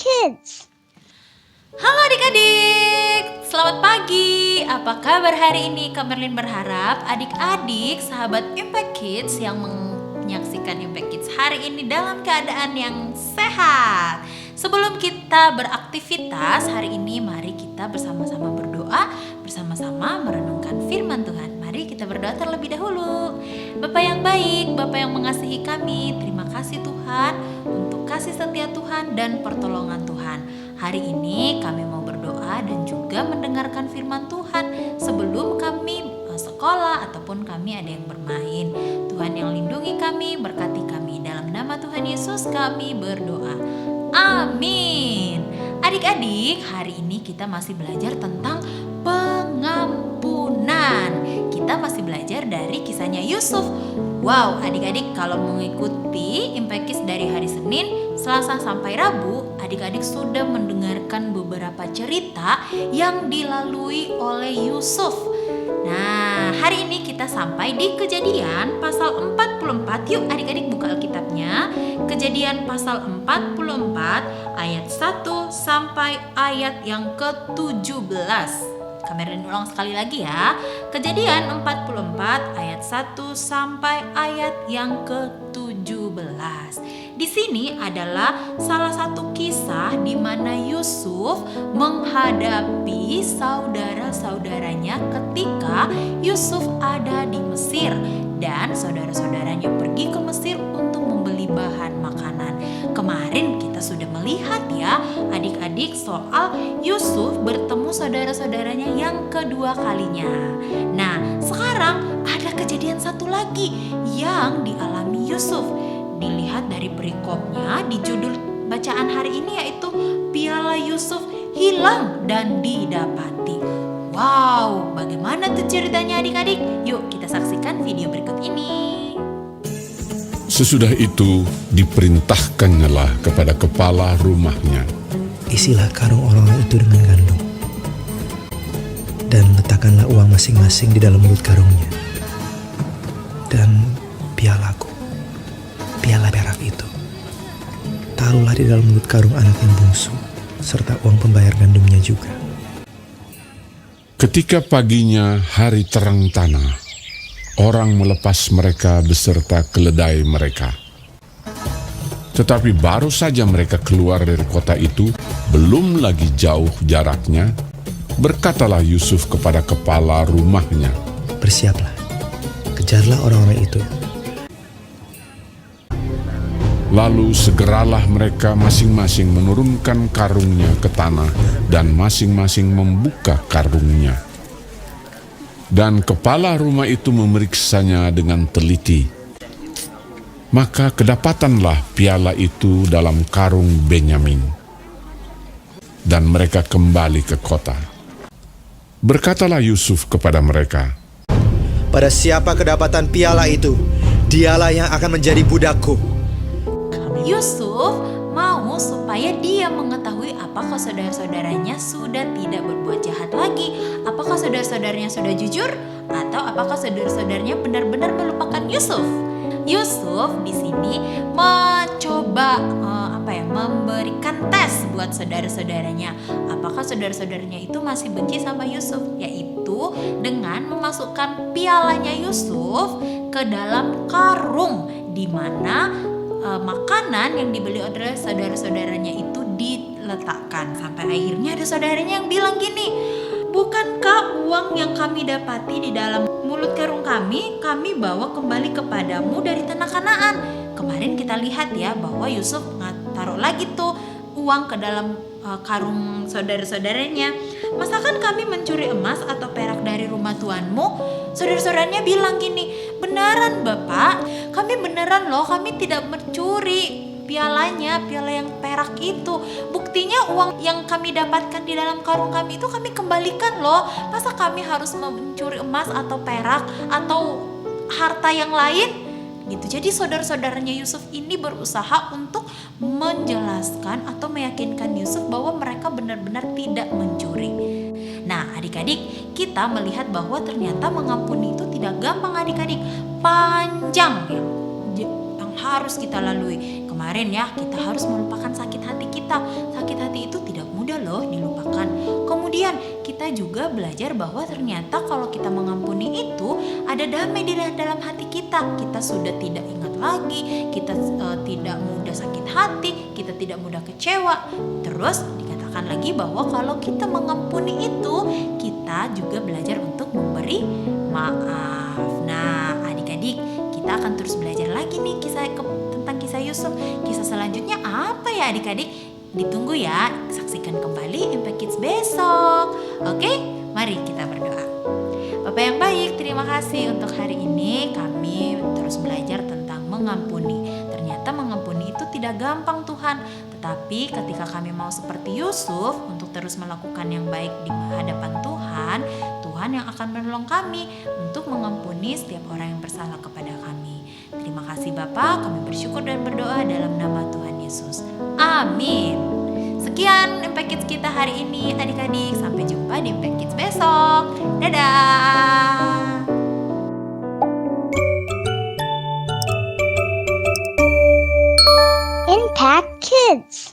Kids. Halo adik-adik, selamat pagi. Apa kabar hari ini? Kak Merlin berharap adik-adik, sahabat Impact Kids yang menyaksikan Impact Kids hari ini dalam keadaan yang sehat. Sebelum kita beraktivitas hari ini, mari kita bersama-sama berdoa, bersama-sama merenungkan firman Tuhan. Mari kita berdoa terlebih dahulu. Bapa yang baik, Bapa yang mengasihi kami, terima kasih Tuhan untuk kasih setia Tuhan dan pertolongan Tuhan. Hari ini kami mau berdoa dan juga mendengarkan firman Tuhan sebelum kami sekolah ataupun kami ada yang bermain. Tuhan yang lindungi kami, berkati kami. Dalam nama Tuhan Yesus kami berdoa. Amin. Adik-adik, hari ini kita masih belajar tentang pengampunan. Kita masih belajar dari kisahnya Yusuf. Wow, adik-adik kalau mengikuti Impact Kids dari hari Senin, Selasa sampai Rabu, adik-adik sudah mendengarkan beberapa cerita yang dilalui oleh Yusuf. Nah, hari ini kita sampai di Kejadian pasal 44. Yuk adik-adik buka Alkitabnya. Kejadian pasal 44 ayat 1 sampai ayat yang ke-17. Kamerin ulang sekali lagi ya. Kejadian 44 ayat 1 sampai ayat yang ke-17. Di sini adalah salah satu kisah di mana Yusuf menghadapi saudara-saudaranya ketika Yusuf ada di Mesir dan saudara-saudaranya pergi ke Mesir untuk membeli bahan makanan. Kemarin kita sudah melihat ya adik-adik soal Yusuf bertemu saudara-saudaranya yang kedua kalinya. Nah, sekarang ada kejadian satu lagi yang dialami Yusuf. Dilihat dari perikopnya di judul bacaan hari ini yaitu Piala Yusuf hilang dan didapati. Wow, bagaimana tuh ceritanya adik-adik? Yuk kita saksikan video berikut ini. Sesudah itu diperintahkannyalah kepada kepala rumahnya, isilah karung orang-orang itu dengan gandum, dan letakkanlah uang masing-masing di dalam mulut karungnya. Dan pialaku, piala perak itu, taruhlah di dalam mulut karung anak yang bungsu, serta uang pembayar gandumnya juga. ketika paginya hari terang tanah, orang melepas mereka beserta keledai mereka. Tetapi baru saja mereka keluar dari kota itu, belum lagi jauh jaraknya, berkatalah Yusuf kepada kepala rumahnya, Bersiaplah, kejarlah orang-orang itu. Lalu segeralah mereka masing-masing menurunkan karungnya ke tanah dan masing-masing membuka karungnya. Dan kepala rumah itu memeriksanya dengan teliti. Maka kedapatanlah piala itu dalam karung Benyamin. Dan mereka kembali ke kota. Berkatalah Yusuf kepada mereka, Pada siapa kedapatan piala itu, dialah yang akan menjadi budakku. Yusuf mau supaya dia mengetahui apakah saudara-saudaranya sudah tidak berbuat jahat lagi, apakah saudara-saudaranya sudah jujur, atau apakah saudara-saudaranya benar-benar melupakan Yusuf. Yusuf di sini mencoba memberikan tes buat saudara-saudaranya. Apakah saudara-saudaranya itu masih benci sama Yusuf? Yaitu dengan memasukkan pialanya Yusuf ke dalam karung di mana makanan yang dibeli oleh saudara-saudaranya itu diletakkan. Sampai akhirnya ada saudaranya yang bilang gini, bukankah uang yang kami dapati di dalam mulut karung kami bawa kembali kepadamu dari tanah Kanaan? Kemarin kita lihat ya bahwa Yusuf taruh lagi tuh uang ke dalam karung saudara-saudaranya. Masakan kami mencuri emas atau perak dari rumah tuanmu? Saudara-saudaranya bilang gini, beneran Bapak, kami beneran loh, kami tidak mencuri pialanya, piala yang perak itu. Buktinya uang yang kami dapatkan di dalam karung kami itu kami kembalikan loh. Masa kami harus mencuri emas atau perak atau harta yang lain? Gitu. Jadi saudara-saudaranya Yusuf ini berusaha untuk menjelaskan atau meyakinkan Yusuf bahwa mereka benar-benar tidak mencuri. Nah adik-adik, kita melihat bahwa ternyata mengampuni itu tidak gampang adik-adik. Panjang yang harus kita lalui. Kemarin ya, kita harus melupakan sakit hati kita. Sakit hati itu tidak mudah loh dilupakan. Kemudian kita juga belajar bahwa ternyata kalau kita mengampuni itu ada damai di dalam hati kita. Kita sudah tidak ingat lagi, kita tidak mudah sakit hati, kita tidak mudah kecewa. Terus dikatakan lagi bahwa kalau kita mengampuni itu, kita juga belajar untuk memberi maaf. Nah, adik-adik, kita akan terus belajar lagi nih tentang kisah Yusuf. Kisah selanjutnya apa ya adik-adik? Ditunggu ya, saksikan kembali Impact Kids besok. Oke, mari kita berdoa. Bapak yang baik, terima kasih untuk hari ini kami terus belajar tentang mengampuni. Ternyata mengampuni itu tidak gampang Tuhan. Tetapi ketika kami mau seperti Yusuf untuk terus melakukan yang baik di hadapan Tuhan, Tuhan yang akan menolong kami untuk mengampuni setiap orang yang bersalah kepada kami. Terima kasih Bapak, kami bersyukur dan berdoa dalam nama Tuhan Yesus. Amin. Sekian Impact Kids kita hari ini adik-adik. Sampai jumpa di Impact Kids besok. Dadah. Impact Kids.